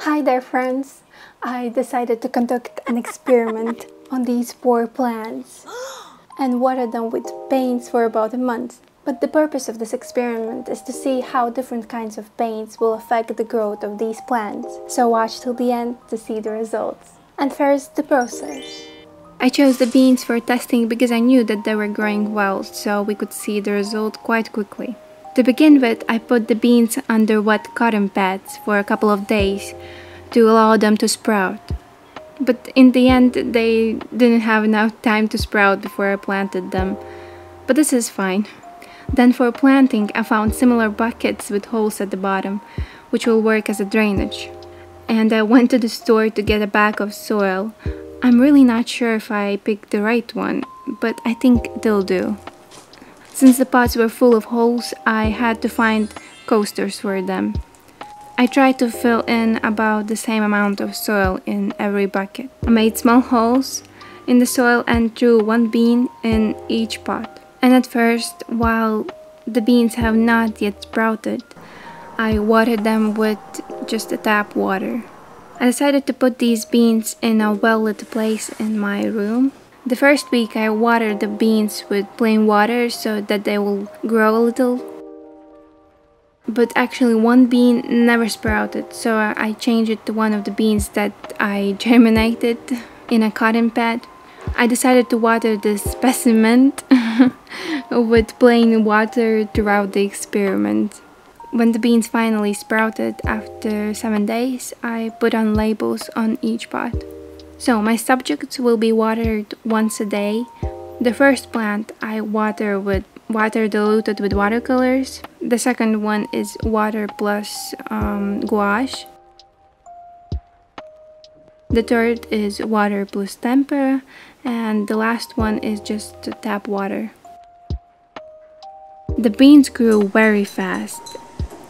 Hi there friends! I decided to conduct an experiment on these 4 plants and water them with paints for about a month. But the purpose of this experiment is to see how different kinds of paints will affect the growth of these plants. So watch till the end to see the results. And first, the process. I chose the beans for testing because I knew that they were growing well, so we could see the result quite quickly. To begin with, I put the beans under wet cotton pads for a couple of days to allow them to sprout. But in the end, they didn't have enough time to sprout before I planted them. But this is fine. Then for planting, I found similar buckets with holes at the bottom, which will work as a drainage. And I went to the store to get a bag of soil. I'm really not sure if I picked the right one, but I think they'll do. Since the pots were full of holes, I had to find coasters for them. I tried to fill in about the same amount of soil in every bucket. I made small holes in the soil and threw 1 bean in each pot. And at first, while the beans have not yet sprouted, I watered them with just a tap water. I decided to put these beans in a well-lit place in my room. The first week I watered the beans with plain water so that they will grow a little. But actually 1 bean never sprouted, so I changed it to one of the beans that I germinated in a cotton pad. I decided to water this specimen with plain water throughout the experiment. When the beans finally sprouted after 7 days, I put on labels on each pot. So my subjects will be watered once a day. The first plant I water with water diluted with watercolors. The second one is water plus gouache. The third is water plus tempera, and the last one is just tap water. The beans grew very fast.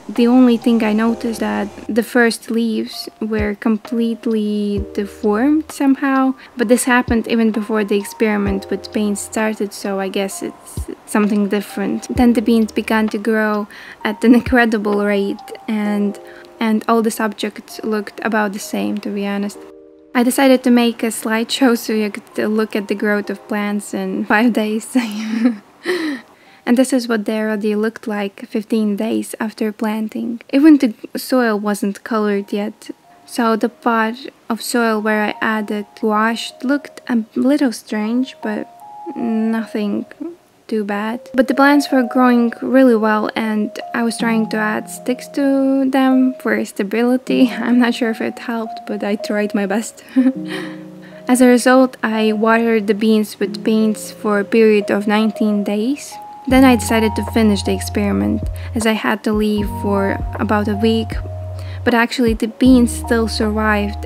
The only thing I noticed that the first leaves were completely deformed somehow, but this happened even before the experiment with paint started, so I guess it's something different. Then the beans began to grow at an incredible rate, and all the subjects looked about the same, to be honest. I decided to make a slideshow so you could look at the growth of plants in 5 days. And this is what they already looked like 15 days after planting. Even the soil wasn't colored yet, so the pot of soil where I added gouache looked a little strange, but nothing too bad. But the plants were growing really well, and I was trying to add sticks to them for stability. I'm not sure if it helped, but I tried my best. As a result, I watered the beans with paints for a period of 19 days. Then I decided to finish the experiment, as I had to leave for about a week, but actually the beans still survived,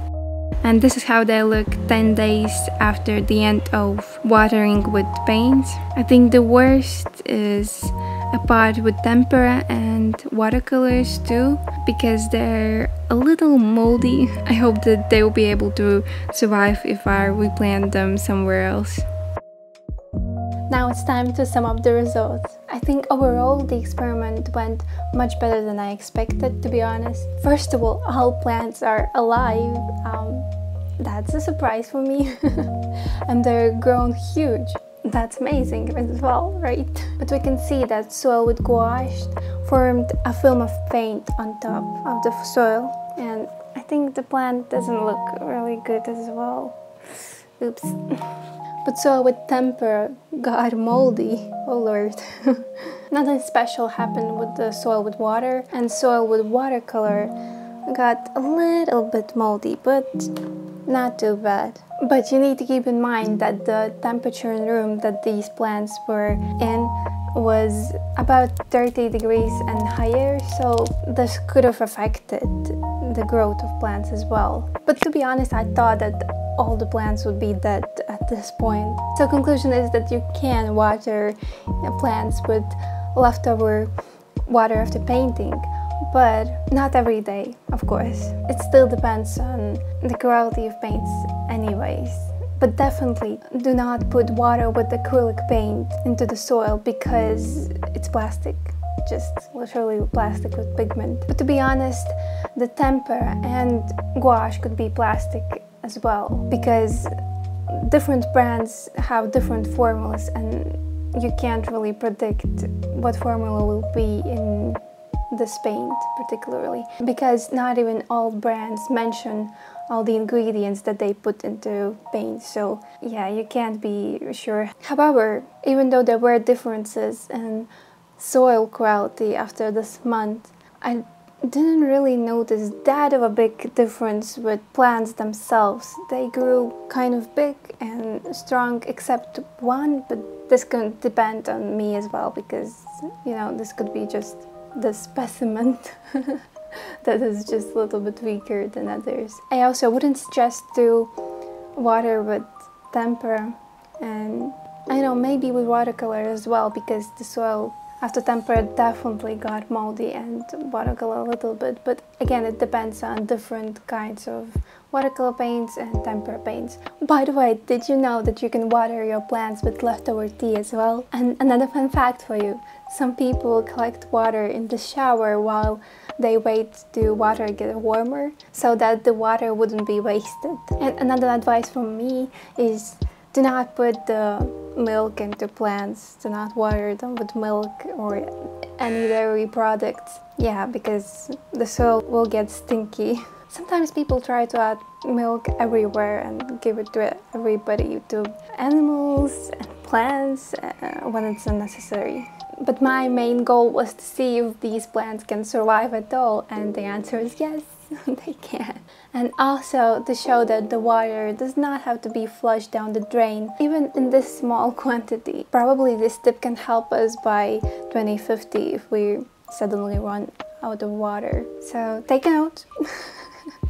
and this is how they look 10 days after the end of watering with paints. I think the worst is a pot with tempera and watercolors too, because they're a little moldy. I hope that they will be able to survive if I replant them somewhere else. Now it's time to sum up the results. I think overall the experiment went much better than I expected, to be honest. First of all plants are alive. That's a surprise for me. And they're grown huge. That's amazing as well, right? But we can see that soil with gouache formed a film of paint on top of the soil. And I think the plant doesn't look really good as well. Oops. But soil with tempera got moldy. Oh lord. Nothing special happened with the soil with water, and soil with watercolor got a little bit moldy, but not too bad. But you need to keep in mind that the temperature in the room that these plants were in was about 30 degrees and higher, so this could have affected the growth of plants as well. But to be honest, I thought that all the plants would be dead at this point. So conclusion is that you can water plants with leftover water after painting, but not every day, of course. It still depends on the quality of paints anyways. But definitely do not put water with acrylic paint into the soil because it's plastic. just literally plastic with pigment. But to be honest, the tempera and gouache could be plastic as well, because different brands have different formulas and you can't really predict what formula will be in this paint particularly, because not even all brands mention all the ingredients that they put into paint, so yeah, you can't be sure. However, even though there were differences in soil quality after this month, I didn't really notice that of a big difference with plants themselves. They grew kind of big and strong except one, but this can depend on me as well, because you know, this could be just the specimen that is just a little bit weaker than others. I also wouldn't suggest to water with tempera, and I know maybe with watercolor as well, because the soil after tempera definitely got moldy, and watercolor a little bit, but again, it depends on different kinds of watercolor paints and tempera paints. By the way, did you know that you can water your plants with leftover tea as well? And another fun fact for you, some people collect water in the shower while they wait to water get warmer, so that the water wouldn't be wasted. And another advice from me is, do not put the milk into plants. Do not water them with milk or any dairy products. Yeah, because the soil will get stinky. Sometimes people try to add milk everywhere and give it to everybody, to animals and plants, when it's unnecessary. But my main goal was to see if these plants can survive at all, and the answer is yes, they can. And also to show that the water does not have to be flushed down the drain, even in this small quantity. Probably this tip can help us by 2050 if we suddenly run out of water. So take a note.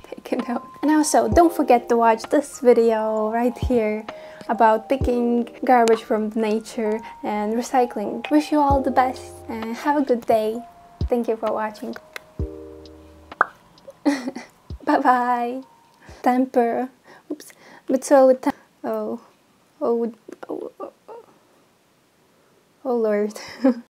Take a note. And also don't forget to watch this video right here about picking garbage from nature and recycling. Wish you all the best and have a good day. Thank you for watching. Bye bye. Tempera. Oops. But so with oh Lord.